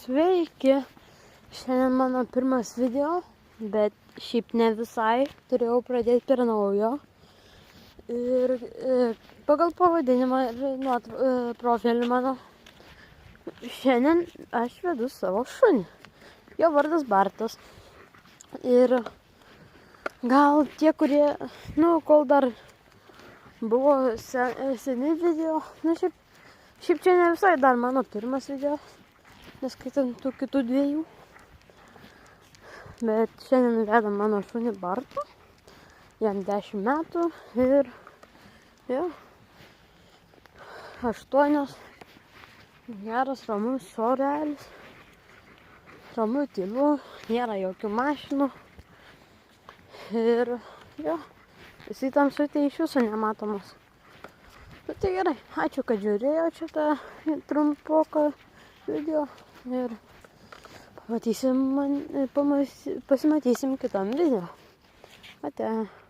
Sveiki! Šiandien mano pirmas video, bet šiaip ne visai, turėjau pradėti prie naujo. Ir pagal pavadinimą ir profilį mano, šiandien aš vedu savo šunį. Jo vardas Bartas. Ir gal tie, kurie, kol dar buvo seni video, šiaip čia ne visai dar mano pirmas video, neskaitant tų kitų dviejų. Bet šiandien vedam mano šunį Bartą, jam 10 metų ir 8, geras ramus orelis, ramu tylu, nėra jokių mašinų ir jisai tamsutė iš viso nematomas. Bet tai gerai, ačiū, kad žiūrėjo šitą trumpoką video ir pasimatysim kitam video. Ate.